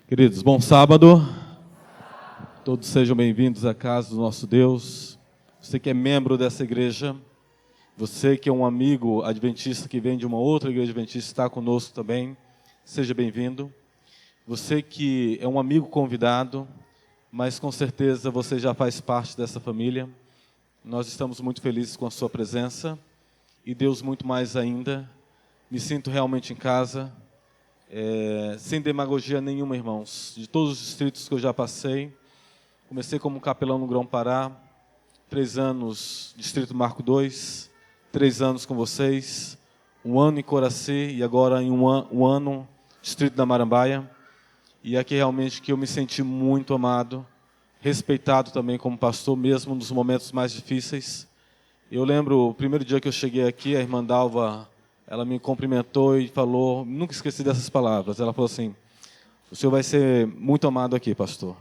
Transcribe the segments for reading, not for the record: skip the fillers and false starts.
Queridos, bom sábado. Todos sejam bem-vindos à casa do nosso Deus. Você que é membro dessa igreja, você que é um amigo adventista que vem de uma outra igreja adventista, está conosco também, seja bem-vindo. Você que é um amigo convidado, mas com certeza você já faz parte dessa família. Nós estamos muito felizes com a sua presença e Deus muito mais ainda. Me sinto realmente em casa. Sem demagogia nenhuma, irmãos. De todos os distritos que eu já passei, comecei como capelão no Grão-Pará, 3 anos, distrito Marco II, 3 anos com vocês, 1 ano em Coraci e agora em um ano, distrito da Marambaia. E aqui realmente que eu me senti muito amado, respeitado também como pastor, mesmo nos momentos mais difíceis. Eu lembro, o primeiro dia que eu cheguei aqui, a irmã Dalva, ela me cumprimentou e falou, nunca esqueci dessas palavras, ela falou assim, o senhor vai ser muito amado aqui, pastor.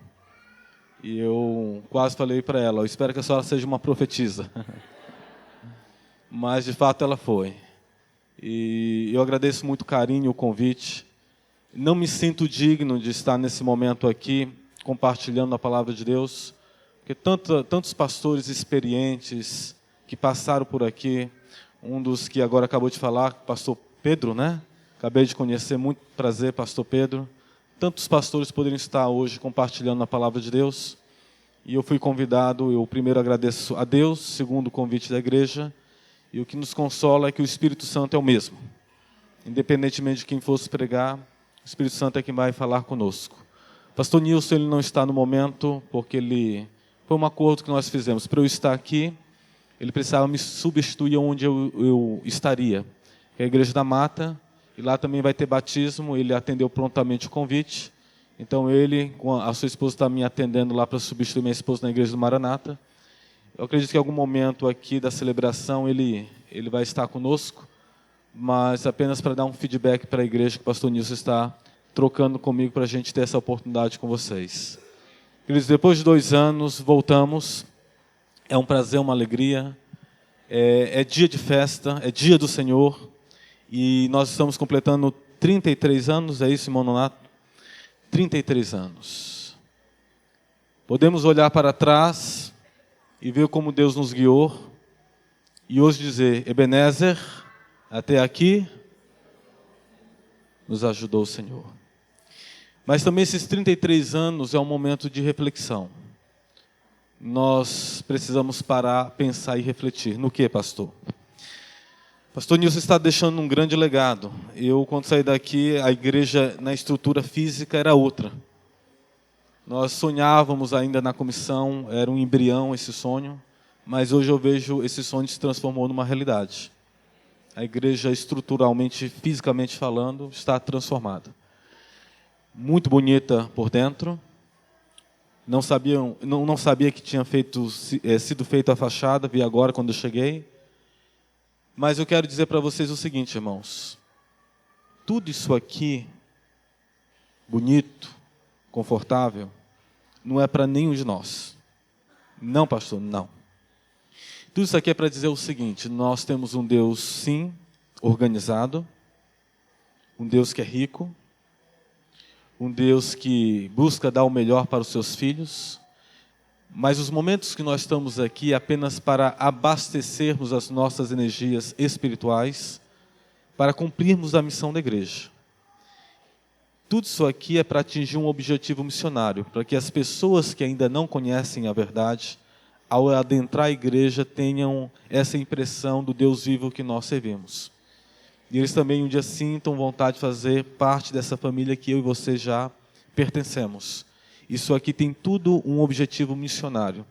E eu quase falei para ela, eu espero que a senhora seja uma profetisa. Mas, de fato, ela foi. E eu agradeço muito o carinho e o convite. Não me sinto digno de estar nesse momento aqui, compartilhando a palavra de Deus, porque tantos pastores experientes que passaram por aqui, um dos que agora acabou de falar, pastor Pedro, né? Acabei de conhecer, muito prazer, pastor Pedro. Tantos pastores poderiam estar hoje compartilhando a palavra de Deus. E eu fui convidado, eu primeiro agradeço a Deus, segundo o convite da igreja. E o que nos consola é que o Espírito Santo é o mesmo. Independentemente de quem fosse pregar, o Espírito Santo é quem vai falar conosco. Pastor Nilson, ele não está no momento, porque foi um acordo que nós fizemos. Para eu estar aqui, ele precisava me substituir onde eu estaria. Que é a Igreja da Mata, e lá também vai ter batismo, ele atendeu prontamente o convite. Então ele, com a sua esposa, está me atendendo lá para substituir minha esposa na Igreja do Maranata. Eu acredito que em algum momento aqui da celebração ele vai estar conosco, mas apenas para dar um feedback para a igreja que o pastor Nilson está trocando comigo para a gente ter essa oportunidade com vocês. Queridos, depois de 2 anos, voltamos. É um prazer, uma alegria, é dia de festa, é dia do Senhor, e nós estamos completando 33 anos, é isso, irmão Nonato? 33 anos. Podemos olhar para trás e ver como Deus nos guiou, e hoje dizer, Ebenezer, até aqui, nos ajudou o Senhor. Mas também esses 33 anos é um momento de reflexão. Nós precisamos parar, pensar e refletir. No que, pastor? Pastor Nilson está deixando um grande legado. Eu, quando saí daqui, a igreja na estrutura física era outra. Nós sonhávamos ainda na comissão, era um embrião esse sonho, mas hoje eu vejo esse sonho se transformou numa realidade. A igreja, estruturalmente, fisicamente falando, está transformada. Muito bonita por dentro. Não sabia que tinha sido feita a fachada, vi agora quando eu cheguei. Mas eu quero dizer para vocês o seguinte, irmãos. Tudo isso aqui, bonito, confortável, não é para nenhum de nós. Não, pastor, não. Tudo isso aqui é para dizer o seguinte, nós temos um Deus, sim, organizado, um Deus que é rico, um Deus que busca dar o melhor para os seus filhos, mas os momentos que nós estamos aqui é apenas para abastecermos as nossas energias espirituais, para cumprirmos a missão da igreja. Tudo isso aqui é para atingir um objetivo missionário, para que as pessoas que ainda não conhecem a verdade, ao adentrar a igreja, tenham essa impressão do Deus vivo que nós servimos. E eles também um dia sintam vontade de fazer parte dessa família que eu e você já pertencemos. Isso aqui tem tudo um objetivo missionário.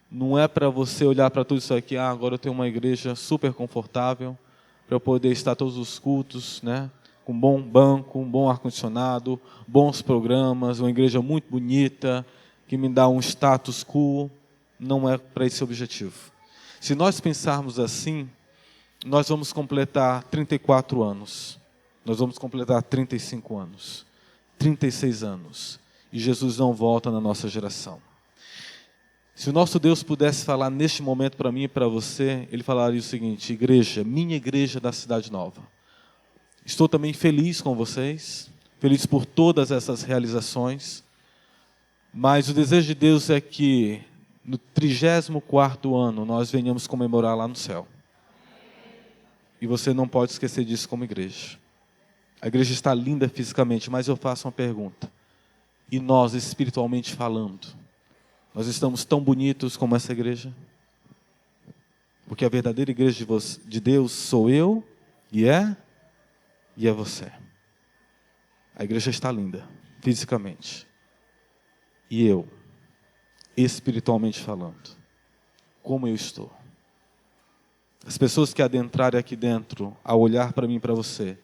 Não é para você olhar para tudo isso aqui, agora eu tenho uma igreja super confortável, para eu poder estar todos os cultos, né? Com um bom banco, um bom ar-condicionado, bons programas, uma igreja muito bonita, que me dá um status quo. Não é para esse objetivo. Se nós pensarmos assim, nós vamos completar 34 anos, nós vamos completar 35 anos, 36 anos, e Jesus não volta na nossa geração. Se o nosso Deus pudesse falar neste momento para mim e para você, Ele falaria o seguinte, igreja, minha igreja da Cidade Nova, estou também feliz com vocês, feliz por todas essas realizações, mas o desejo de Deus é que no 34º ano nós venhamos comemorar lá no céu. E você não pode esquecer disso como igreja. A igreja está linda fisicamente, mas eu faço uma pergunta. E nós, espiritualmente falando, nós estamos tão bonitos como essa igreja? Porque a verdadeira igreja de Deus sou eu, e é você. A igreja está linda, fisicamente. E eu, espiritualmente falando, como eu estou? As pessoas que adentrarem aqui dentro, ao olhar para mim e para você,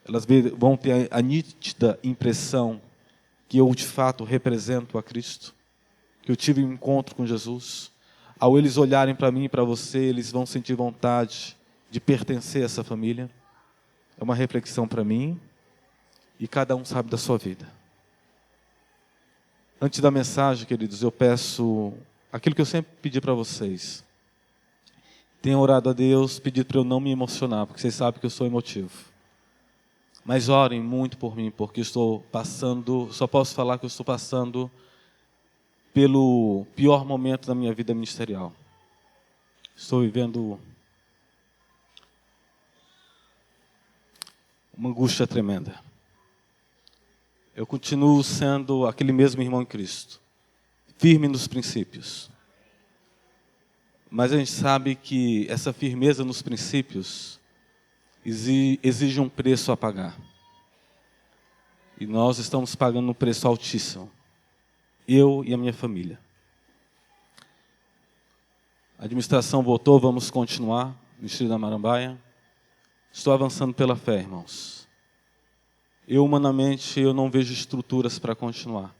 elas vão ter a nítida impressão que eu, de fato, represento a Cristo, que eu tive um encontro com Jesus. Ao eles olharem para mim e para você, eles vão sentir vontade de pertencer a essa família. É uma reflexão para mim, e cada um sabe da sua vida. Antes da mensagem, queridos, eu peço aquilo que eu sempre pedi para vocês. Tenho orado a Deus, pedido para eu não me emocionar, porque vocês sabem que eu sou emotivo. Mas orem muito por mim, porque estou passando, só posso falar que eu estou passando pelo pior momento da minha vida ministerial. Estou vivendo uma angústia tremenda. Eu continuo sendo aquele mesmo irmão em Cristo, firme nos princípios. Mas a gente sabe que essa firmeza nos princípios exige um preço a pagar. E nós estamos pagando um preço altíssimo. Eu e a minha família. A administração votou, vamos continuar no Distrito da Marambaia. Estou avançando pela fé, irmãos. Humanamente, eu não vejo estruturas para continuar.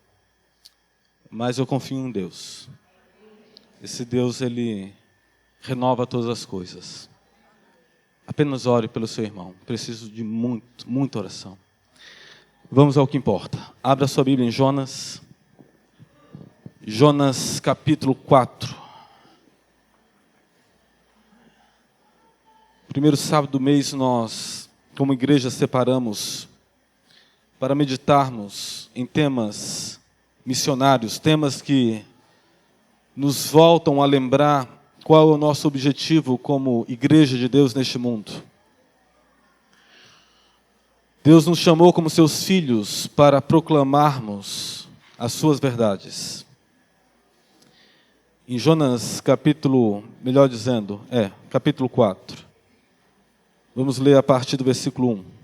Mas eu confio em Deus. Esse Deus, Ele renova todas as coisas. Apenas ore pelo seu irmão. Preciso de muita oração. Vamos ao que importa. Abra sua Bíblia em Jonas. Jonas capítulo 4. Primeiro sábado do mês nós, como igreja, separamos para meditarmos em temas missionários, temas que nos voltam a lembrar qual é o nosso objetivo como igreja de Deus neste mundo. Deus nos chamou como seus filhos para proclamarmos as suas verdades. Em Jonas capítulo 4. Vamos ler a partir do versículo 1.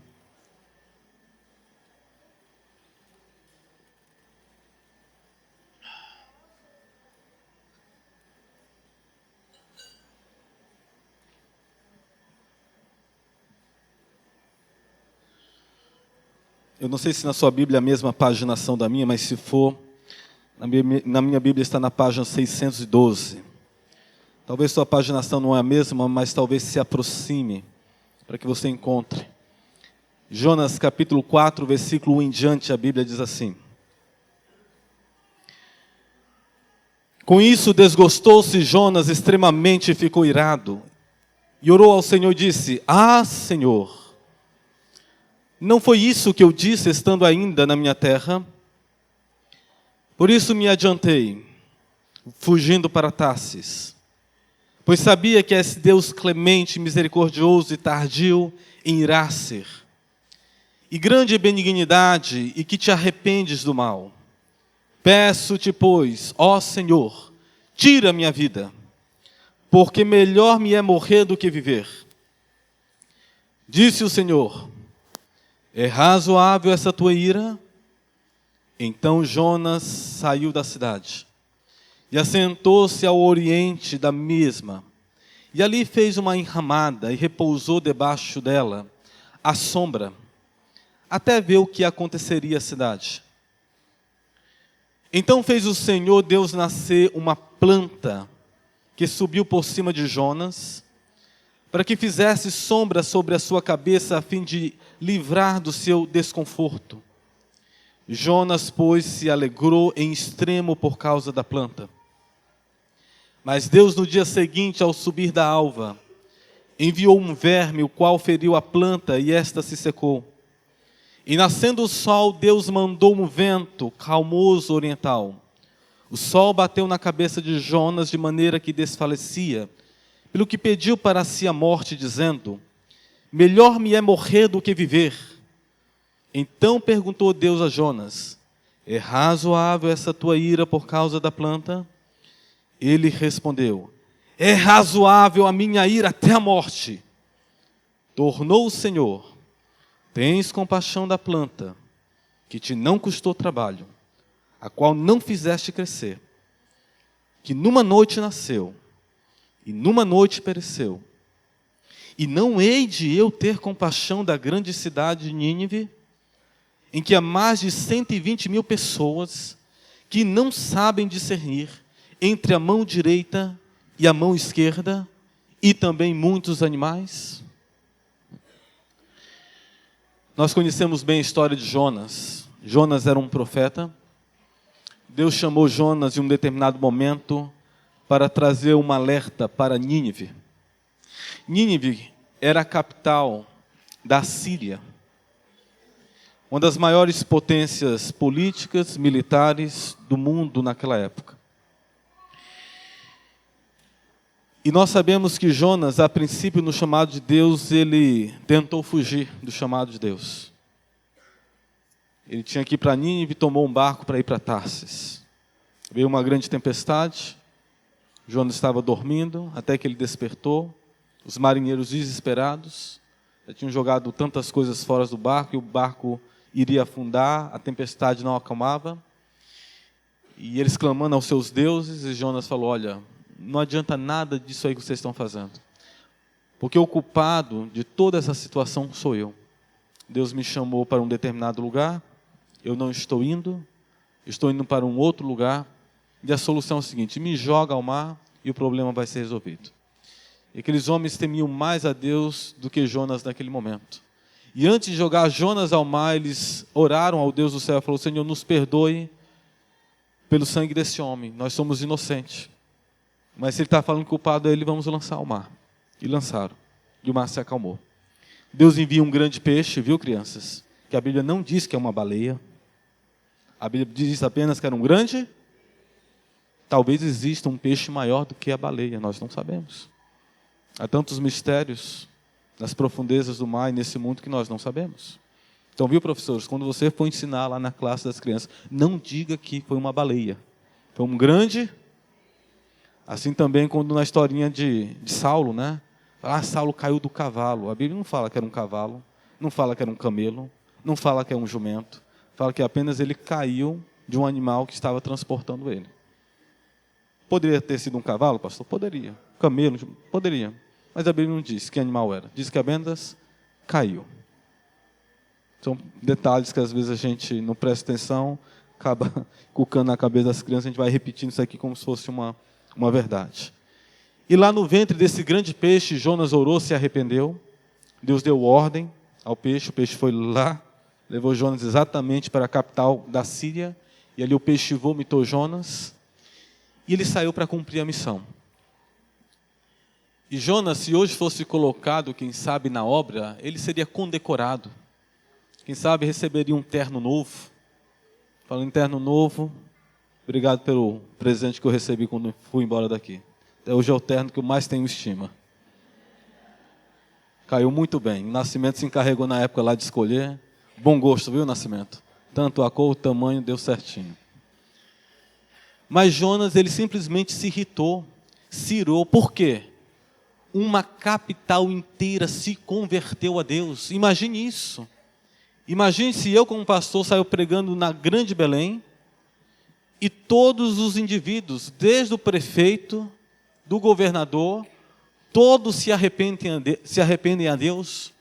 Eu não sei se na sua Bíblia é a mesma paginação da minha, mas se for, na minha Bíblia está na página 612. Talvez sua paginação não é a mesma, mas talvez se aproxime, para que você encontre. Jonas capítulo 4, versículo 1 em diante, a Bíblia diz assim: Com isso desgostou-se Jonas extremamente e ficou irado, e orou ao Senhor e disse: Senhor, não foi isso que eu disse estando ainda na minha terra? Por isso me adiantei, fugindo para Tarsis, pois sabia que és Deus clemente, misericordioso e tardio em irar-se, e grande benignidade, e que te arrependes do mal. Peço-te, pois, ó Senhor, tira minha vida, porque melhor me é morrer do que viver. Disse o Senhor: É razoável essa tua ira? Então Jonas saiu da cidade e assentou-se ao oriente da mesma, e ali fez uma enramada e repousou debaixo dela, à sombra, até ver o que aconteceria à cidade. Então fez o Senhor Deus nascer uma planta que subiu por cima de Jonas, para que fizesse sombra sobre a sua cabeça, a fim de livrar do seu desconforto. Jonas, pois, se alegrou em extremo por causa da planta. Mas Deus, no dia seguinte, ao subir da alva, enviou um verme, o qual feriu a planta, e esta se secou. E nascendo o sol, Deus mandou um vento calmoso oriental. O sol bateu na cabeça de Jonas de maneira que desfalecia, pelo que pediu para si a morte, dizendo: melhor me é morrer do que viver. Então perguntou Deus a Jonas: é razoável essa tua ira por causa da planta? Ele respondeu: é razoável a minha ira até a morte. Tornou o Senhor: tens compaixão da planta, que te não custou trabalho, a qual não fizeste crescer, que numa noite nasceu, e numa noite pereceu. E não hei de eu ter compaixão da grande cidade de Nínive, em que há mais de 120 mil pessoas que não sabem discernir entre a mão direita e a mão esquerda, e também muitos animais? Nós conhecemos bem a história de Jonas. Jonas era um profeta. Deus chamou Jonas em um determinado momento para trazer um alerta para Nínive. Nínive era a capital da Síria, uma das maiores potências políticas, militares do mundo naquela época. E nós sabemos que Jonas, a princípio, no chamado de Deus, ele tentou fugir do chamado de Deus. Ele tinha que ir para Nínive e tomou um barco para ir para Tarsis. Veio uma grande tempestade, Jonas estava dormindo, até que ele despertou. Os marinheiros desesperados, já tinham jogado tantas coisas fora do barco, e o barco iria afundar, a tempestade não acalmava. E eles clamando aos seus deuses, e Jonas falou: olha, não adianta nada disso aí que vocês estão fazendo, porque o culpado de toda essa situação sou eu. Deus me chamou para um determinado lugar, eu não estou indo para um outro lugar, e a solução é o seguinte: me joga ao mar e o problema vai ser resolvido. E aqueles homens temiam mais a Deus do que Jonas naquele momento. E antes de jogar Jonas ao mar, eles oraram ao Deus do céu e falaram: Senhor, nos perdoe pelo sangue desse homem, nós somos inocentes. Mas se ele está falando que o culpado é ele, vamos lançar ao mar. E lançaram. E o mar se acalmou. Deus envia um grande peixe, viu, crianças? Que a Bíblia não diz que é uma baleia. A Bíblia diz apenas que era um grande. Talvez exista um peixe maior do que a baleia, nós não sabemos. Há tantos mistérios nas profundezas do mar e nesse mundo que nós não sabemos. Então, viu, professores, quando você for ensinar lá na classe das crianças, não diga que foi uma baleia. Foi um grande. Assim também quando na historinha de Saulo, né? Saulo caiu do cavalo. A Bíblia não fala que era um cavalo, não fala que era um camelo, não fala que é um jumento. Fala que apenas ele caiu de um animal que estava transportando ele. Poderia ter sido um cavalo, pastor? Poderia. Camelo? Poderia. Mas a Bíblia não diz que animal era. Diz que apenas caiu. São detalhes que às vezes a gente não presta atenção, acaba cucando na cabeça das crianças, a gente vai repetindo isso aqui como se fosse uma verdade. E lá no ventre desse grande peixe, Jonas orou, se arrependeu. Deus deu ordem ao peixe, o peixe foi lá, levou Jonas exatamente para a capital da Síria, e ali o peixe vomitou Jonas, e ele saiu para cumprir a missão. E Jonas, se hoje fosse colocado, quem sabe, na obra, ele seria condecorado. Quem sabe receberia um terno novo. Falando em terno novo, obrigado pelo presente que eu recebi quando fui embora daqui. Até hoje é o terno que eu mais tenho estima. Caiu muito bem. O Nascimento se encarregou na época lá de escolher. Bom gosto, viu, Nascimento? Tanto a cor, o tamanho, deu certinho. Mas Jonas, ele simplesmente se irritou, se irou. Por quê? Uma capital inteira se converteu a Deus. Imagine isso. Imagine se eu, como pastor, saio pregando na grande Belém e todos os indivíduos, desde o prefeito, do governador, todos se arrependem a Deus.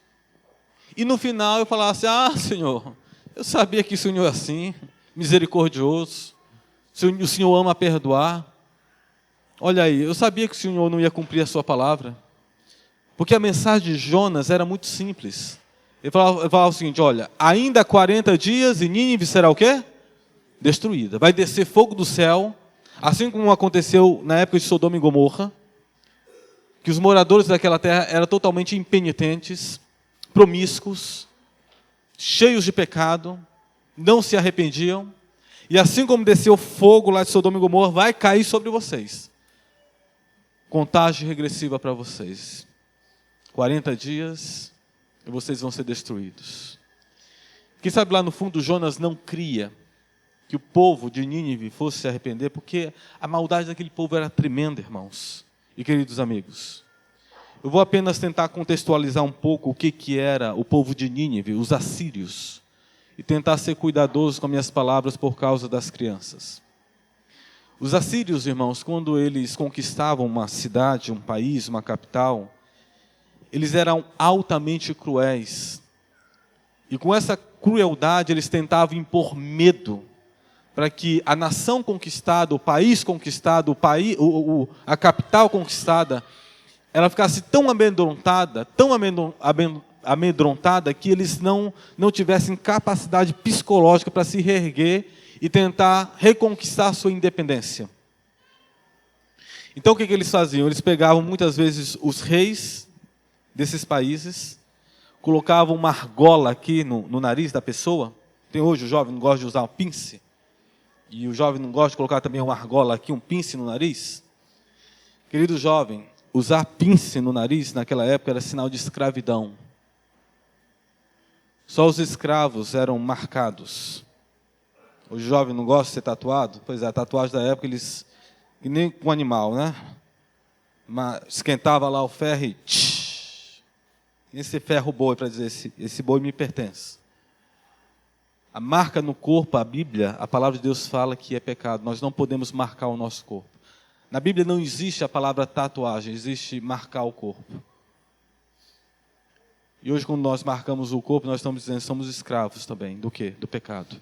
E no final eu falasse: Senhor, eu sabia que o Senhor é assim, misericordioso, o Senhor ama perdoar. Olha aí, eu sabia que o Senhor não ia cumprir a sua palavra, porque a mensagem de Jonas era muito simples. Ele falava o seguinte: olha, ainda 40 dias e Nínive será o quê? Destruída. Vai descer fogo do céu, assim como aconteceu na época de Sodoma e Gomorra, que os moradores daquela terra eram totalmente impenitentes, promíscuos, cheios de pecado, não se arrependiam, e assim como desceu fogo lá de Sodoma e Gomorra, vai cair sobre vocês. Contagem regressiva para vocês. 40 dias e vocês vão ser destruídos. Quem sabe lá no fundo Jonas não cria que o povo de Nínive fosse se arrepender, porque a maldade daquele povo era tremenda, irmãos e queridos amigos. Eu vou apenas tentar contextualizar um pouco o que era o povo de Nínive, os assírios, e tentar ser cuidadoso com minhas palavras por causa das crianças. Os assírios, irmãos, quando eles conquistavam uma cidade, um país, uma capital, eles eram altamente cruéis. E com essa crueldade eles tentavam impor medo para que a nação conquistada, o país conquistado, a capital conquistada, ela ficasse tão amedrontada que eles não tivessem capacidade psicológica para se reerguer e tentar reconquistar a sua independência. Então o que eles faziam? Eles pegavam muitas vezes os reis desses países, colocavam uma argola aqui no nariz da pessoa. Tem hoje o jovem não gosta de usar um pince, e o jovem não gosta de colocar também uma argola aqui, um pince no nariz. Querido jovem, usar pince no nariz naquela época era sinal de escravidão. Só os escravos eram marcados. O jovem não gosta de ser tatuado? Pois é, a tatuagem da época, eles, que nem com um animal, né? Mas esquentava lá o ferro e esse ferro boi, para dizer, esse boi me pertence. A marca no corpo, a Bíblia, a palavra de Deus fala que é pecado. Nós não podemos marcar o nosso corpo. Na Bíblia não existe a palavra tatuagem, existe marcar o corpo. E hoje, quando nós marcamos o corpo, nós estamos dizendo que somos escravos também. Do quê? Do pecado.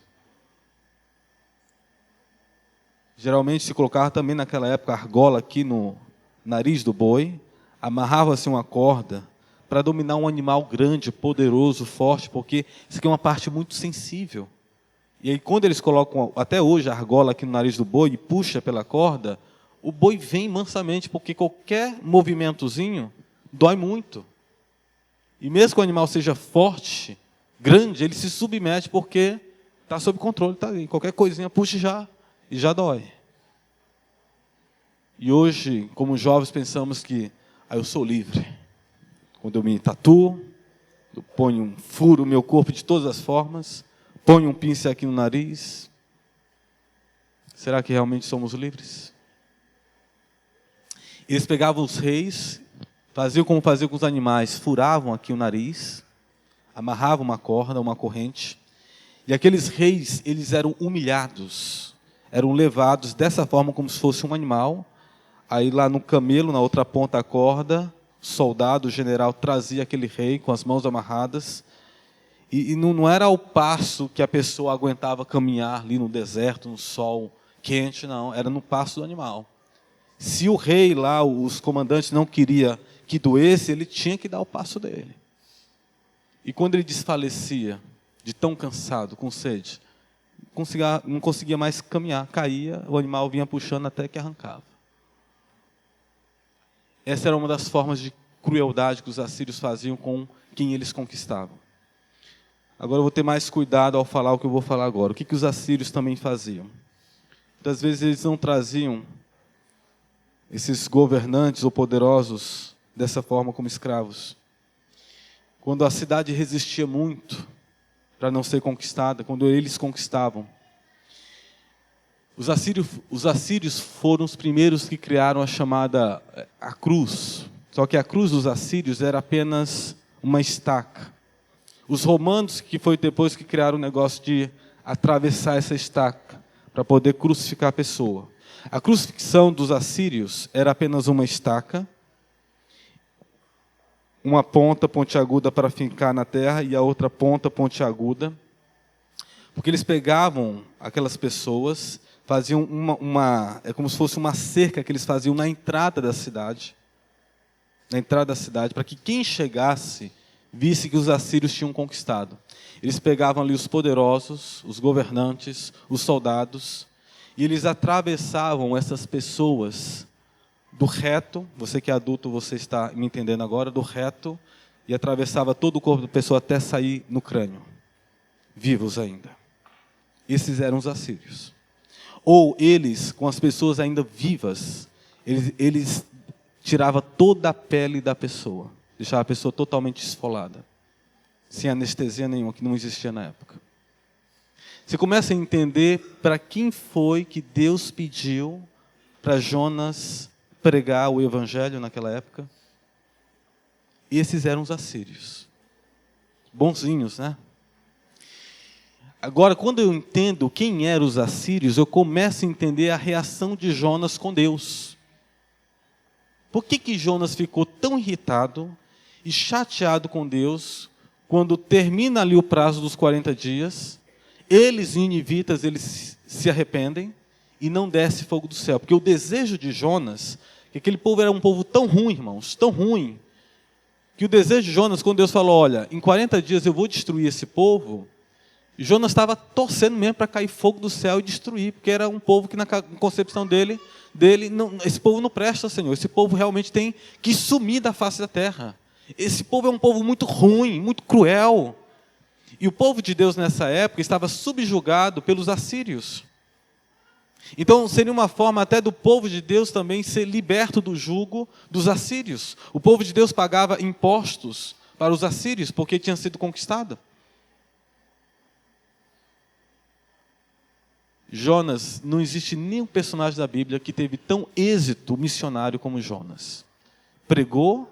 Geralmente se colocava também naquela época argola aqui no nariz do boi, amarrava-se uma corda para dominar um animal grande, poderoso, forte, porque isso aqui é uma parte muito sensível. E aí quando eles colocam, até hoje, a argola aqui no nariz do boi e puxa pela corda, o boi vem mansamente, porque qualquer movimentozinho dói muito. E mesmo que o animal seja forte, grande, ele se submete porque está sob controle, tá ali. Qualquer coisinha puxa e já dói. E hoje, como jovens, pensamos que eu sou livre. Quando eu me tatuo, eu ponho furo o meu corpo de todas as formas, ponho um pincel aqui no nariz. Será que realmente somos livres? Eles pegavam os reis, faziam como faziam com os animais, furavam aqui o nariz, amarravam uma corda, uma corrente, e aqueles reis, eles eram humilhados, eram levados dessa forma como se fosse um animal, aí lá no camelo, na outra ponta da corda, soldado, o general trazia aquele rei com as mãos amarradas, e não era ao passo que a pessoa aguentava caminhar ali no deserto, no sol quente, não, era no passo do animal. Se o rei lá, os comandantes não queria que doesse, ele tinha que dar o passo dele. E quando ele desfalecia, de tão cansado, com sede, não conseguia mais caminhar, caía, o animal vinha puxando até que arrancava. Essa era uma das formas de crueldade que os assírios faziam com quem eles conquistavam. Agora eu vou ter mais cuidado ao falar o que eu vou falar agora. O que os assírios também faziam? Muitas vezes eles não traziam esses governantes ou poderosos dessa forma como escravos. Quando a cidade resistia muito para não ser conquistada, quando eles conquistavam, os assírios foram os primeiros que criaram a chamada a cruz. Só que a cruz dos assírios era apenas uma estaca. Os romanos, que foi depois que criaram o negócio de atravessar essa estaca para poder crucificar a pessoa. A crucifixão dos assírios era apenas uma estaca, uma ponta pontiaguda para fincar na terra e a outra ponta pontiaguda, porque eles pegavam aquelas pessoas, faziam é como se fosse uma cerca que eles faziam na entrada da cidade, para que quem chegasse visse que os assírios tinham conquistado. Eles pegavam ali os poderosos, os governantes, os soldados, e eles atravessavam essas pessoas do reto, você que é adulto, você está me entendendo agora, do reto, e atravessava todo o corpo da pessoa até sair no crânio. vivos ainda. Esses eram os assírios. Ou eles, com as pessoas ainda vivas, eles tiravam toda a pele da pessoa, deixava a pessoa totalmente esfolada, sem anestesia nenhuma, que não existia na época. Você começa a entender para quem foi que Deus pediu para Jonas pregar o evangelho naquela época. Esses eram os assírios. Bonzinhos, né? Agora, quando eu entendo quem eram os assírios, eu começo a entender a reação de Jonas com Deus. Por que Jonas ficou tão irritado e chateado com Deus quando termina ali o prazo dos 40 dias, eles, ninivitas, eles se arrependem e não desce fogo do céu? Porque o desejo de Jonas, que aquele povo era um povo tão ruim, irmãos, tão ruim, que o desejo de Jonas, quando Deus falou, olha, em 40 dias eu vou destruir esse povo, Jonas estava torcendo mesmo para cair fogo do céu e destruir, porque era um povo que na concepção dele não, esse povo não presta, Senhor, esse povo realmente tem que sumir da face da terra. Esse povo é um povo muito ruim, muito cruel. E o povo de Deus nessa época estava subjugado pelos assírios. Então seria uma forma até do povo de Deus também ser liberto do jugo dos assírios. O povo de Deus pagava impostos para os assírios, porque tinha sido conquistado. Jonas, não existe nenhum personagem da Bíblia que teve tão êxito missionário como Jonas. Pregou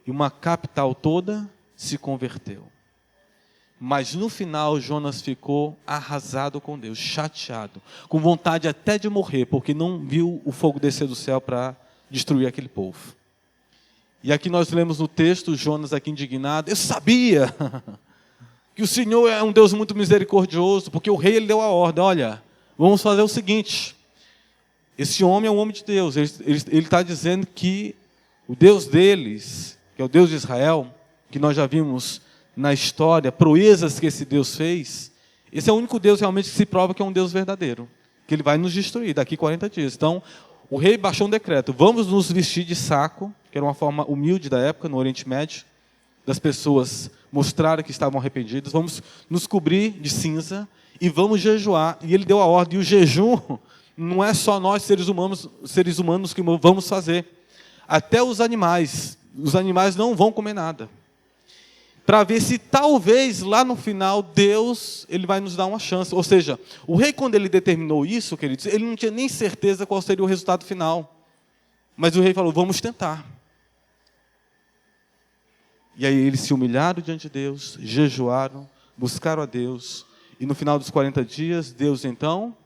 e uma capital toda se converteu. Mas no final Jonas ficou arrasado com Deus, chateado, com vontade até de morrer, porque não viu o fogo descer do céu para destruir aquele povo. E aqui nós lemos no texto, Jonas aqui indignado, eu sabia que o Senhor é um Deus muito misericordioso, porque o rei ele deu a ordem, olha, vamos fazer o seguinte, esse homem é um homem de Deus, ele está dizendo que o Deus deles, que é o Deus de Israel, que nós já vimos na história, proezas que esse Deus fez, esse é o único Deus realmente que se prova que é um Deus verdadeiro, que ele vai nos destruir daqui 40 dias. Então, o rei baixou um decreto, vamos nos vestir de saco, que era uma forma humilde da época, no Oriente Médio, das pessoas mostrarem que estavam arrependidas, vamos nos cobrir de cinza e vamos jejuar. E ele deu a ordem, e o jejum não é só nós, seres humanos que vamos fazer. Até os animais não vão comer nada. Para ver se talvez lá no final Deus ele vai nos dar uma chance. Ou seja, o rei quando ele determinou isso, queridos, ele não tinha nem certeza qual seria o resultado final. Mas o rei falou, vamos tentar. E aí eles se humilharam diante de Deus, jejuaram, buscaram a Deus. E no final dos 40 dias, Deus então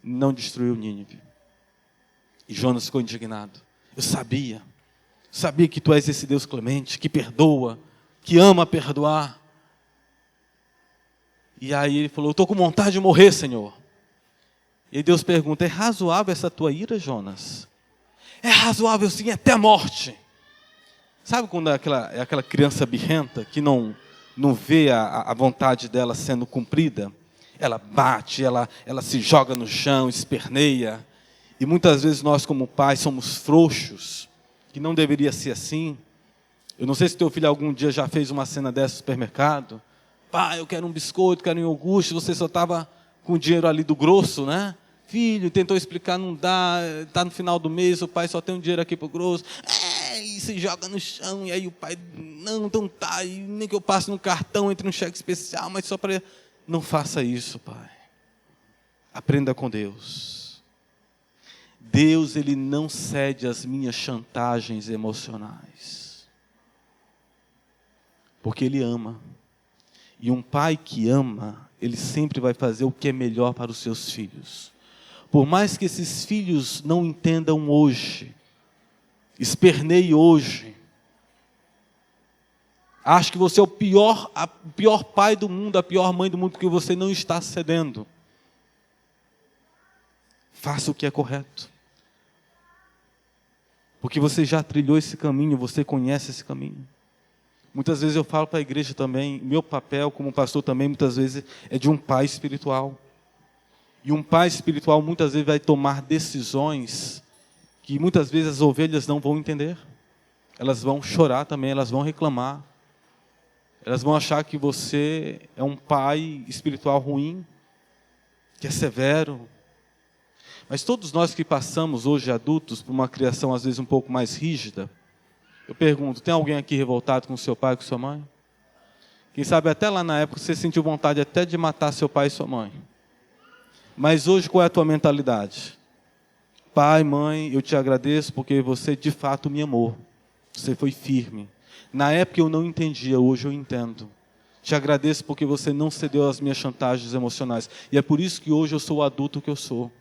não destruiu Nínive. E Jonas ficou indignado. Eu sabia que tu és esse Deus clemente, que perdoa, que ama perdoar. E aí ele falou, eu estou com vontade de morrer, Senhor. E aí Deus pergunta, é razoável essa tua ira, Jonas? É razoável sim, até a morte. Sabe quando é aquela criança birrenta que não vê a vontade dela sendo cumprida? Ela bate, ela se joga no chão, esperneia. E muitas vezes nós como pais somos frouxos, que não deveria ser assim. Eu não sei se teu filho algum dia já fez uma cena dessa no supermercado. Pai, eu quero um biscoito, quero um iogurte, você só estava com o dinheiro ali do grosso, né? Filho, tentou explicar, não dá, está no final do mês, o pai só tem um dinheiro aqui para o grosso. E se joga no chão, e aí o pai, não, então tá, e nem que eu passe no cartão, entre no cheque especial, mas só para... Não faça isso, pai. Aprenda com Deus. Deus, ele não cede às minhas chantagens emocionais. Porque ele ama. E um pai que ama, ele sempre vai fazer o que é melhor para os seus filhos. Por mais que esses filhos não entendam hoje, esperneie hoje, acho que você é o pior pai do mundo, a pior mãe do mundo, porque você não está cedendo. Faça o que é correto. Porque você já trilhou esse caminho, você conhece esse caminho. Muitas vezes eu falo para a igreja também, meu papel como pastor também, muitas vezes, é de um pai espiritual. E um pai espiritual muitas vezes vai tomar decisões que muitas vezes as ovelhas não vão entender. Elas vão chorar também, elas vão reclamar. Elas vão achar que você é um pai espiritual ruim, que é severo. Mas todos nós que passamos hoje adultos por uma criação às vezes um pouco mais rígida, eu pergunto, tem alguém aqui revoltado com seu pai, com sua mãe? Quem sabe até lá na época você sentiu vontade até de matar seu pai e sua mãe. Mas hoje qual é a tua mentalidade? Pai, mãe, eu te agradeço porque você de fato me amou. Você foi firme. Na época eu não entendia, hoje eu entendo. Te agradeço porque você não cedeu às minhas chantagens emocionais. E é por isso que hoje eu sou o adulto que eu sou.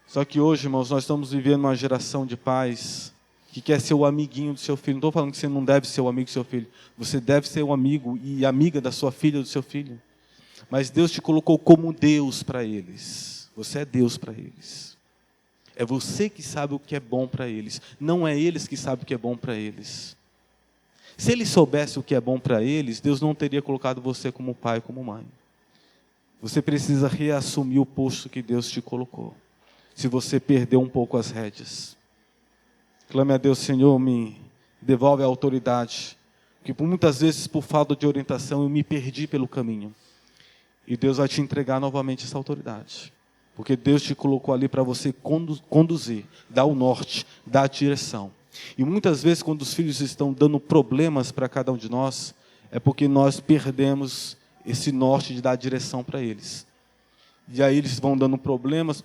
Só que hoje, irmãos, nós estamos vivendo uma geração de pais que quer ser o amiguinho do seu filho. Não estou falando que você não deve ser o amigo do seu filho. Você deve ser o amigo e amiga da sua filha ou do seu filho. Mas Deus te colocou como Deus para eles. Você é Deus para eles. É você que sabe o que é bom para eles. Não é eles que sabem o que é bom para eles. Se eles soubessem o que é bom para eles, Deus não teria colocado você como pai, como mãe. Você precisa reassumir o posto que Deus te colocou. Se você perdeu um pouco as rédeas. Clame a Deus, Senhor, me devolve a autoridade. Que muitas vezes, por falta de orientação, eu me perdi pelo caminho. E Deus vai te entregar novamente essa autoridade. Porque Deus te colocou ali para você conduzir, dar o norte, dar a direção. E muitas vezes, quando os filhos estão dando problemas para cada um de nós, é porque nós perdemos esse norte de dar a direção para eles. E aí eles vão dando problemas,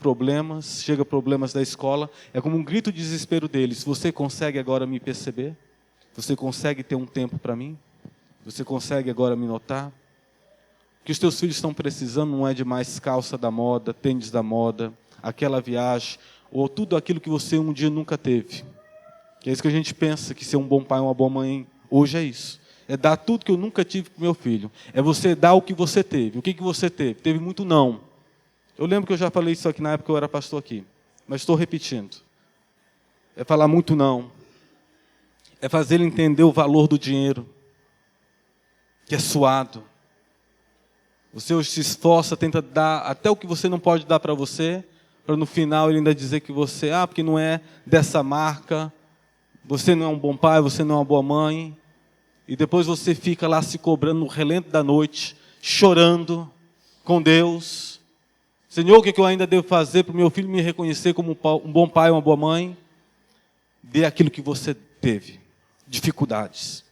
chega problemas da escola, é como um grito de desespero deles. Você consegue agora me perceber? Você consegue ter um tempo para mim? Você consegue agora me notar? O que os teus filhos estão precisando não é de mais calça da moda, tênis da moda, aquela viagem, ou tudo aquilo que você um dia nunca teve. Que é isso que a gente pensa, que ser um bom pai, uma boa mãe, hoje é isso. É dar tudo que eu nunca tive para o meu filho. É você dar o que você teve. O que você teve? Teve muito não. Eu lembro que eu já falei isso aqui na época que eu era pastor aqui. Mas estou repetindo. É falar muito não. É fazer ele entender o valor do dinheiro. Que é suado. Você hoje se esforça, tenta dar até o que você não pode dar para você, para no final ele ainda dizer que você, porque não é dessa marca, você não é um bom pai, você não é uma boa mãe, e depois você fica lá se cobrando no relento da noite, chorando com Deus. Senhor, o que eu ainda devo fazer para o meu filho me reconhecer como um bom pai, uma boa mãe? Dê aquilo que você teve, dificuldades,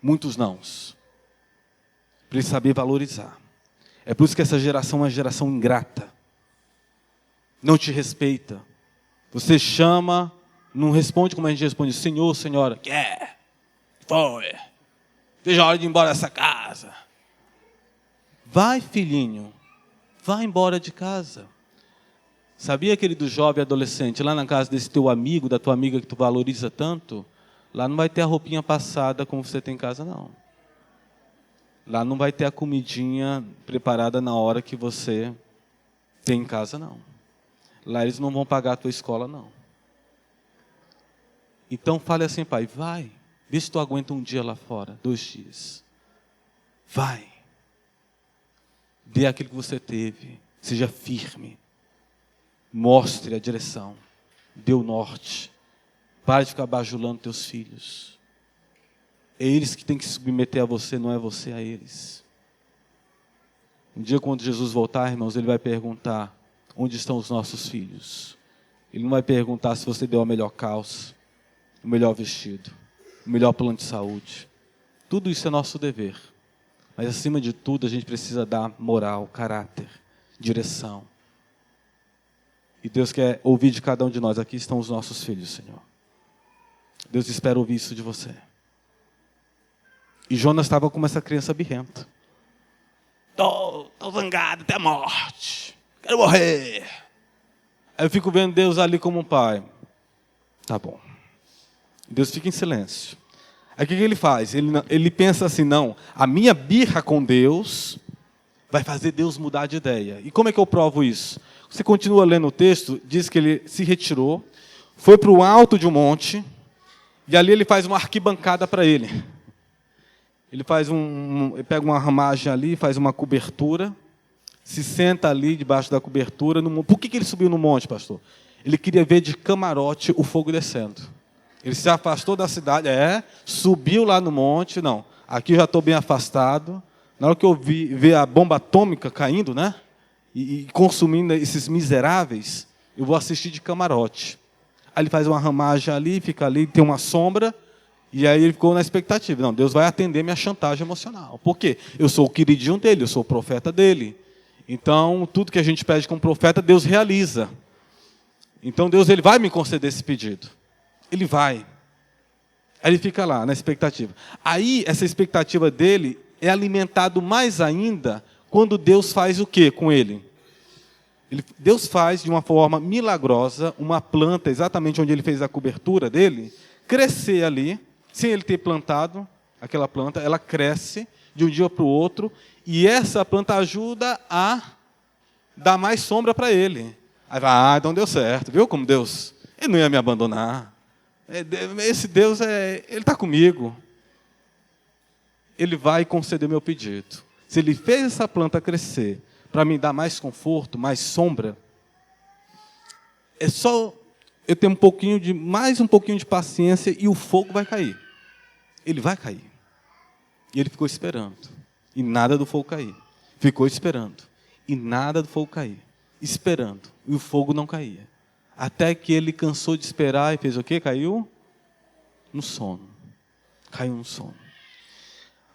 muitos nãos, para ele saber valorizar. É por isso que essa geração é uma geração ingrata. Não te respeita. Você chama, não responde como a gente responde. Senhor, senhora, quer? Foi. Seja a hora de ir embora dessa casa. Vai, filhinho. Vai embora de casa. Sabia, querido jovem adolescente, lá na casa desse teu amigo, da tua amiga que tu valoriza tanto, lá não vai ter a roupinha passada como você tem em casa, não. Lá não vai ter a comidinha preparada na hora que você tem em casa, não. Lá eles não vão pagar a tua escola, não. Então fale assim, pai, vai. Vê se tu aguenta um dia lá fora, 2 dias. Vai. Dê aquilo que você teve. Seja firme. Mostre a direção. Dê o norte. Pare de ficar bajulando teus filhos. É eles que têm que se submeter a você, não é você a eles. Um dia, quando Jesus voltar, irmãos, ele vai perguntar: onde estão os nossos filhos? Ele não vai perguntar se você deu a melhor calça, o melhor vestido, o melhor plano de saúde. Tudo isso é nosso dever. Mas, acima de tudo, a gente precisa dar moral, caráter, direção. E Deus quer ouvir de cada um de nós. Aqui estão os nossos filhos, Senhor. Deus espera ouvir isso de você. E Jonas estava como essa criança birrenta. Estou zangado até a morte. Quero morrer. Aí eu fico vendo Deus ali como um pai. Tá bom. Deus fica em silêncio. Aí o que ele faz? Ele pensa assim, não, a minha birra com Deus vai fazer Deus mudar de ideia. E como é que eu provo isso? Você continua lendo o texto, diz que ele se retirou, foi para o alto de um monte, e ali ele faz uma arquibancada para ele. Ele ele pega uma ramagem ali, faz uma cobertura, se senta ali debaixo da cobertura. Por que ele subiu no monte, pastor? Ele queria ver de camarote o fogo descendo. Ele se afastou da cidade, subiu lá no monte, não. aqui eu já estou bem afastado. Na hora que eu ver a bomba atômica caindo, né? E consumindo esses miseráveis, eu vou assistir de camarote. Aí ele faz uma ramagem ali, fica ali, tem uma sombra, e aí ele ficou na expectativa. Não, Deus vai atender minha chantagem emocional. Por quê? Eu sou o queridinho dele, eu sou o profeta dele. Então, tudo que a gente pede como profeta, Deus realiza. Então, Deus ele vai me conceder esse pedido. Ele vai. Aí ele fica lá, na expectativa. Aí, essa expectativa dele é alimentado mais ainda quando Deus faz o quê com ele? Deus faz, de uma forma milagrosa, uma planta, exatamente onde ele fez a cobertura dele, crescer ali, sem ele ter plantado aquela planta, ela cresce de um dia para o outro, e essa planta ajuda a dar mais sombra para ele. Aí vai, então deu certo, viu como Deus? Ele não ia me abandonar. Esse Deus, ele está comigo. Ele vai conceder meu pedido. Se ele fez essa planta crescer para me dar mais conforto, mais sombra, é só eu ter mais um pouquinho de paciência e o fogo vai cair. Ele vai cair. E ele ficou esperando. E nada do fogo cair. Ficou esperando. E nada do fogo cair. Esperando. E o fogo não caía. Até que ele cansou de esperar e fez o quê? Caiu no sono. Caiu no sono.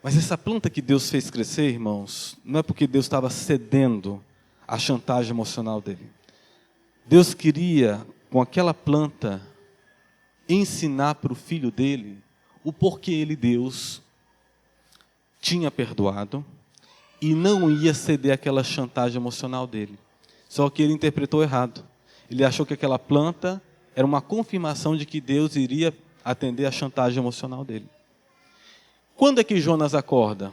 Mas essa planta que Deus fez crescer, irmãos, não é porque Deus estava cedendo à chantagem emocional dele. Deus queria, com aquela planta, ensinar para o filho dele o porquê ele, Deus, tinha perdoado e não ia ceder àquela chantagem emocional dele. Só que ele interpretou errado. Ele achou que aquela planta era uma confirmação de que Deus iria atender à chantagem emocional dele. Quando é que Jonas acorda?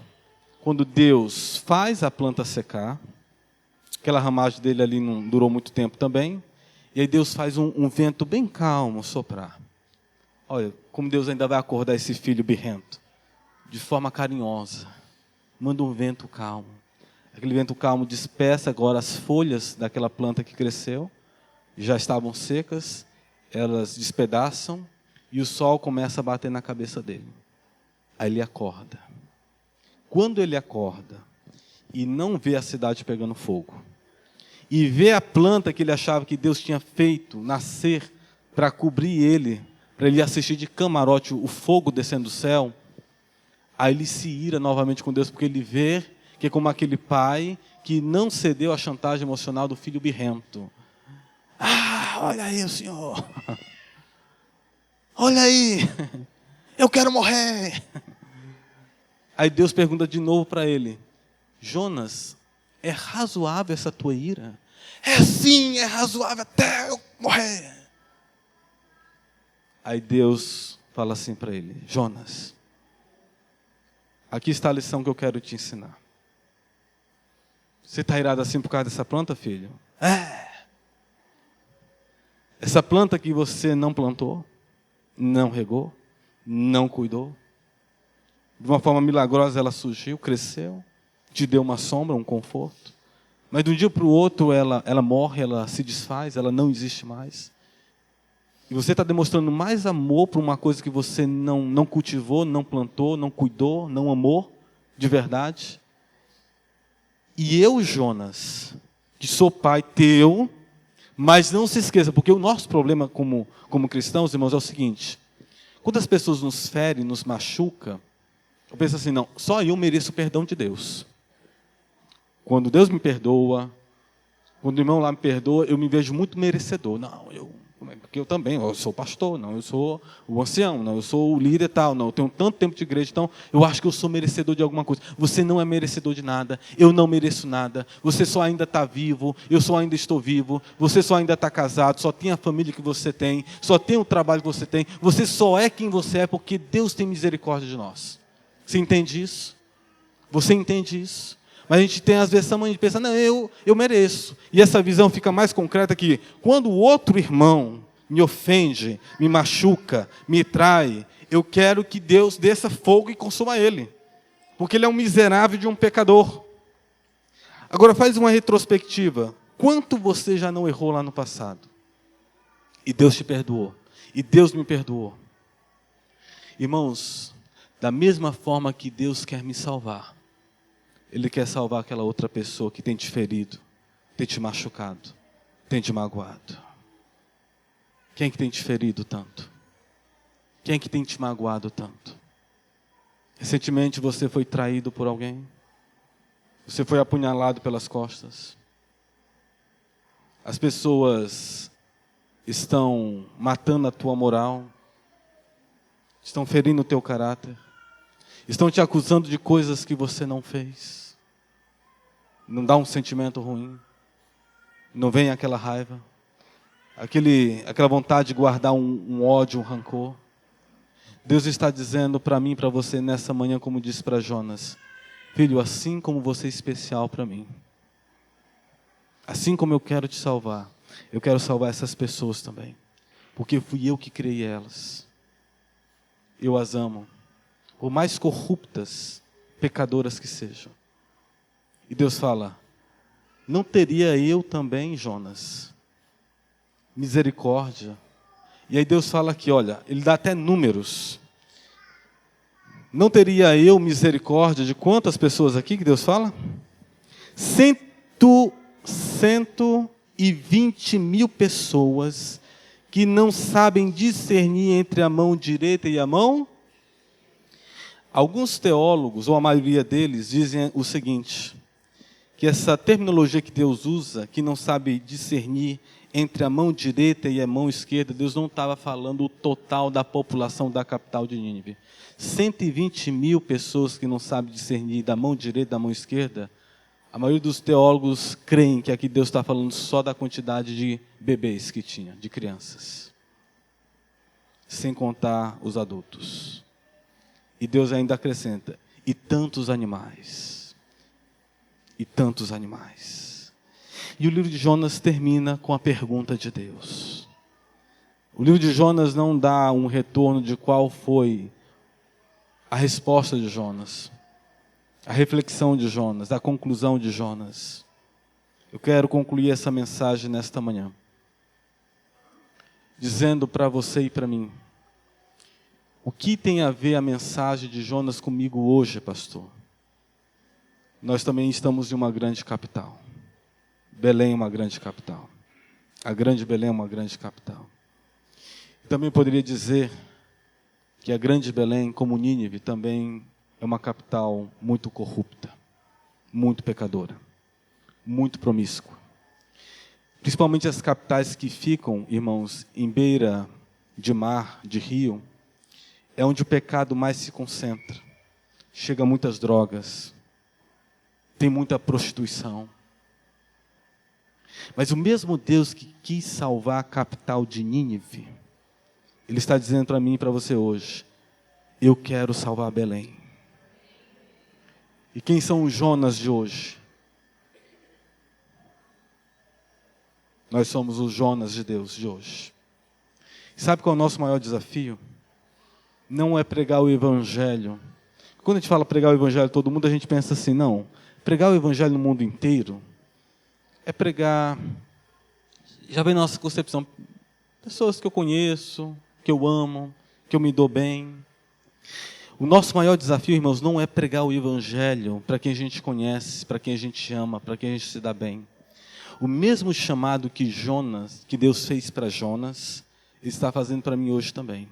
Quando Deus faz a planta secar, aquela ramagem dele ali não durou muito tempo também, e aí Deus faz um vento bem calmo soprar. Olha, como Deus ainda vai acordar esse filho birrento, de forma carinhosa, manda um vento calmo. Aquele vento calmo dispersa agora as folhas daquela planta que cresceu, já estavam secas, elas despedaçam, e o sol começa a bater na cabeça dele. Aí ele acorda. Quando ele acorda e não vê a cidade pegando fogo, e vê a planta que ele achava que Deus tinha feito nascer para cobrir ele, para ele assistir de camarote o fogo descendo do céu, aí ele se ira novamente com Deus, porque ele vê que é como aquele pai que não cedeu à chantagem emocional do filho birrento. Ah, olha aí o senhor. Olha aí. Eu quero morrer. Aí Deus pergunta de novo para ele: Jonas, é razoável essa tua ira? É sim, é razoável até eu morrer. Aí Deus fala assim para ele: Jonas, aqui está a lição que eu quero te ensinar. Você está irado assim por causa dessa planta, filho? Essa planta que você não plantou, não regou, não cuidou. De uma forma milagrosa ela surgiu, cresceu, te deu uma sombra, um conforto. Mas de um dia para o outro ela morre, ela se desfaz, ela não existe mais. E você está demonstrando mais amor por uma coisa que você não cultivou, não plantou, não cuidou, não amou de verdade. E eu, Jonas, que sou pai teu, mas não se esqueça, porque o nosso problema como cristãos, irmãos, é o seguinte: quando as pessoas nos ferem, nos machucam, eu penso assim, não, só eu mereço o perdão de Deus. Quando Deus me perdoa, quando o irmão lá me perdoa, eu me vejo muito merecedor. Não, porque eu também, eu sou pastor, não, eu sou o ancião, não, eu sou o líder e tal, não, eu tenho tanto tempo de igreja, então eu acho que eu sou merecedor de alguma coisa. Você não é merecedor de nada, eu não mereço nada, você só ainda está vivo, eu só ainda estou vivo, você só ainda está casado, só tem a família que você tem, só tem o trabalho que você tem, você só é quem você é porque Deus tem misericórdia de nós. Você entende isso? Você entende isso? Mas a gente tem às vezes essa mania de pensar, não, eu mereço. E essa visão fica mais concreta que quando o outro irmão me ofende, me machuca, me trai, eu quero que Deus desça fogo e consuma ele. Porque ele é um miserável de um pecador. Agora faz uma retrospectiva. Quanto você já não errou lá no passado? E Deus te perdoou. E Deus me perdoou. Irmãos, Da mesma forma que Deus quer me salvar, Ele quer salvar aquela outra pessoa que tem te ferido, tem te machucado, tem te magoado. Quem é que tem te ferido tanto? Quem é que tem te magoado tanto? Recentemente você foi traído por alguém? Você foi apunhalado pelas costas? As pessoas estão matando a tua moral? Estão ferindo o teu caráter? Estão te acusando de coisas que você não fez? Não dá um sentimento ruim? Não vem aquela raiva? Aquela vontade de guardar um ódio, um rancor? Deus está dizendo para mim e para você nessa manhã, como disse para Jonas: filho, assim como você é especial para mim, assim como eu quero te salvar, eu quero salvar essas pessoas também, porque fui eu que criei elas. Eu as amo, por mais corruptas, pecadoras que sejam. E Deus fala: não teria eu também, Jonas, misericórdia? E aí Deus fala aqui, olha, Ele dá até números. Não teria eu misericórdia de quantas pessoas aqui que Deus fala? 120 mil pessoas que não sabem discernir entre a mão direita e a mão. Alguns teólogos, ou a maioria deles, dizem o seguinte, que essa terminologia que Deus usa, que não sabe discernir entre a mão direita e a mão esquerda, Deus não estava falando o total da população da capital de Nínive. 120 mil pessoas que não sabem discernir da mão direita e da mão esquerda, a maioria dos teólogos creem que aqui Deus está falando só da quantidade de bebês que tinha, de crianças, sem contar os adultos. E Deus ainda acrescenta, e tantos animais. E tantos animais. E o livro de Jonas termina com a pergunta de Deus. O livro de Jonas não dá um retorno de qual foi a resposta de Jonas, a reflexão de Jonas, a conclusão de Jonas. Eu quero concluir essa mensagem nesta manhã, dizendo para você e para mim, o que tem a ver a mensagem de Jonas comigo hoje, pastor? Nós também estamos em uma grande capital. Belém é uma grande capital. A grande Belém é uma grande capital. Também poderia dizer que a grande Belém, como Nínive, também é uma capital muito corrupta, muito pecadora, muito promíscua. Principalmente as capitais que ficam, irmãos, em beira de mar, de rio, é onde o pecado mais se concentra. Chega muitas drogas, tem muita prostituição. Mas o mesmo Deus que quis salvar a capital de Nínive, Ele está dizendo para mim e para você hoje, eu quero salvar Belém. E quem são os Jonas de hoje? Nós somos os Jonas de Deus de hoje. Sabe qual é o nosso maior desafio? Não é pregar o Evangelho. Quando a gente fala pregar o Evangelho a todo mundo, a gente pensa assim, não. Pregar o Evangelho no mundo inteiro é pregar, já vem nossa concepção, pessoas que eu conheço, que eu amo, que eu me dou bem. O nosso maior desafio, irmãos, não é pregar o Evangelho para quem a gente conhece, para quem a gente ama, para quem a gente se dá bem. O mesmo chamado que Deus fez para Jonas, Ele está fazendo para mim hoje também.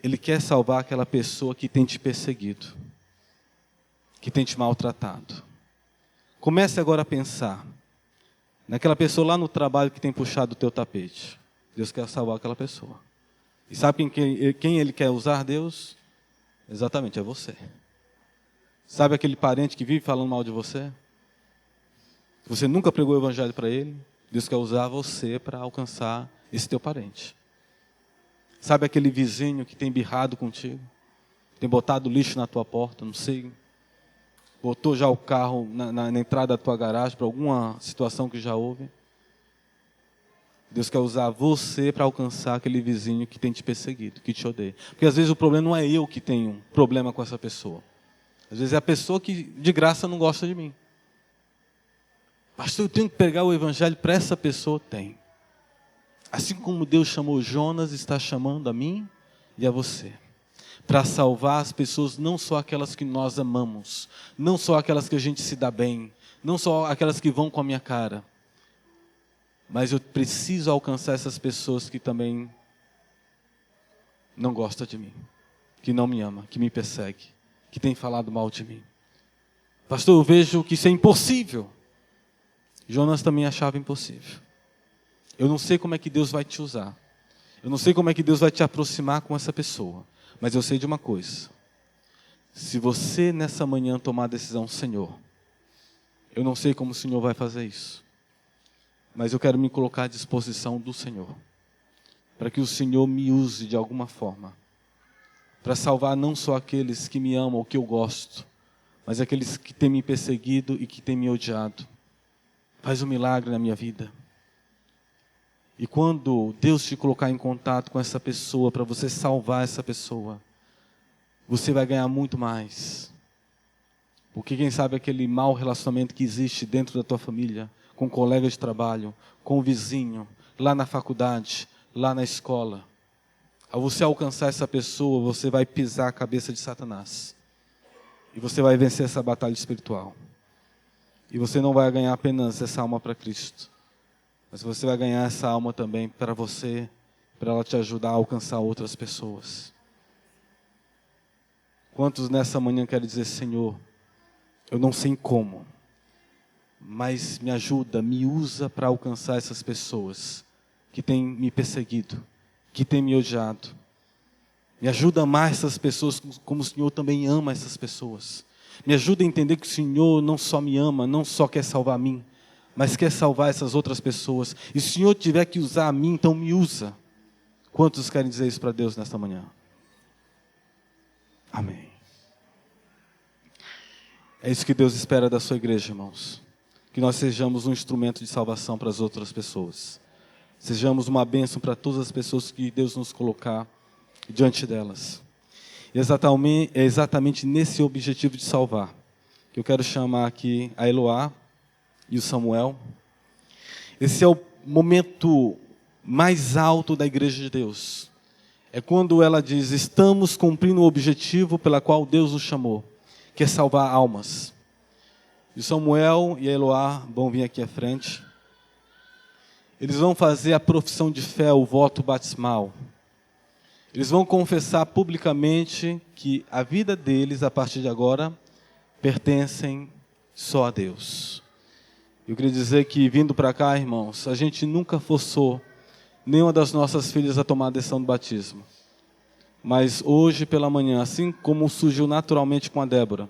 Ele quer salvar aquela pessoa que tem te perseguido, que tem te maltratado. Comece agora a pensar naquela pessoa lá no trabalho que tem puxado o teu tapete. Deus quer salvar aquela pessoa. E sabe quem Ele quer usar, Deus? Exatamente, é você. Sabe aquele parente que vive falando mal de você? Você nunca pregou o Evangelho para ele? Deus quer usar você para alcançar esse teu parente. Sabe aquele vizinho que tem birrado contigo? Tem botado lixo na tua porta, não sei. Botou já o carro na entrada da tua garagem para alguma situação que já houve. Deus quer usar você para alcançar aquele vizinho que tem te perseguido, que te odeia. Porque às vezes o problema não é eu que tenho problema com essa pessoa. Às vezes é a pessoa que de graça não gosta de mim. Pastor, eu tenho que pregar o Evangelho para essa pessoa? Tem. Assim como Deus chamou Jonas, está chamando a mim e a você. para salvar as pessoas, não só aquelas que nós amamos, não só aquelas que a gente se dá bem, não só aquelas que vão com a minha cara, mas eu preciso alcançar essas pessoas que também não gostam de mim, que não me ama, que me persegue, que tem falado mal de mim. Pastor, eu vejo que isso é impossível. Jonas também achava impossível. Eu não sei como é que Deus vai te usar. Eu não sei como é que Deus vai te aproximar com essa pessoa. Mas eu sei de uma coisa. Se você nessa manhã tomar a decisão, Senhor, eu não sei como o Senhor vai fazer isso, mas eu quero me colocar à disposição do Senhor, para que o Senhor me use de alguma forma, para salvar não só aqueles que me amam ou que eu gosto, mas aqueles que têm me perseguido e que têm me odiado. Faz um milagre na minha vida. E quando Deus te colocar em contato com essa pessoa, para você salvar essa pessoa, você vai ganhar muito mais. Porque quem sabe aquele mau relacionamento que existe dentro da tua família, com colegas de trabalho, com o vizinho, lá na faculdade, lá na escola. Ao você alcançar essa pessoa, você vai pisar a cabeça de Satanás. E você vai vencer essa batalha espiritual. E você não vai ganhar apenas essa alma para Cristo, mas você vai ganhar essa alma também para você, para ela te ajudar a alcançar outras pessoas. Quantos nessa manhã querem dizer, Senhor, eu não sei como, mas me ajuda, me usa para alcançar essas pessoas que têm me perseguido, que têm me odiado. Me ajuda a amar essas pessoas como o Senhor também ama essas pessoas. Me ajuda a entender que o Senhor não só me ama, não só quer salvar a mim, mas quer salvar essas outras pessoas. E se o Senhor tiver que usar a mim, então me usa. Quantos querem dizer isso para Deus nesta manhã? Amém. É isso que Deus espera da sua igreja, irmãos. Que nós sejamos um instrumento de salvação para as outras pessoas. Sejamos uma bênção para todas as pessoas que Deus nos colocar diante delas. É exatamente nesse objetivo de salvar que eu quero chamar aqui a Eloá e o Samuel. Esse é o momento mais alto da igreja de Deus. É quando ela diz, estamos cumprindo o objetivo pela qual Deus nos chamou, que é salvar almas. E Samuel e a Eloá vão vir aqui à frente. Eles vão fazer a profissão de fé, o voto batismal. Eles vão confessar publicamente que a vida deles, a partir de agora, pertencem só a Deus. Eu queria dizer que, vindo para cá, irmãos, a gente nunca forçou nenhuma das nossas filhas a tomar a decisão do batismo. Mas hoje pela manhã, assim como surgiu naturalmente com a Débora,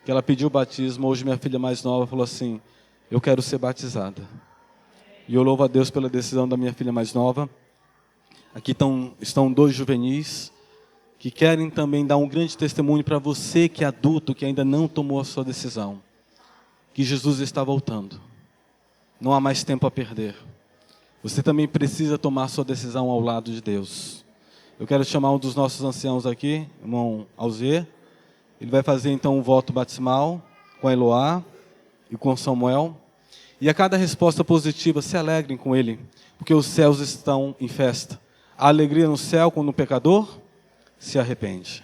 que ela pediu o batismo, hoje minha filha mais nova falou assim, eu quero ser batizada. E eu louvo a Deus pela decisão da minha filha mais nova. Aqui estão 2 juvenis que querem também dar um grande testemunho para você que é adulto, que ainda não tomou a sua decisão. Que Jesus está voltando. Não há mais tempo a perder. Você também precisa tomar a sua decisão ao lado de Deus. Eu quero chamar um dos nossos anciãos aqui, irmão Alzê. Ele vai fazer então um voto batismal com a Eloá e com Samuel. E a cada resposta positiva, se alegrem com ele, porque os céus estão em festa. A alegria no céu quando o pecador se arrepende.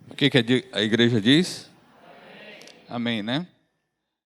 O que a igreja diz? Amém, né?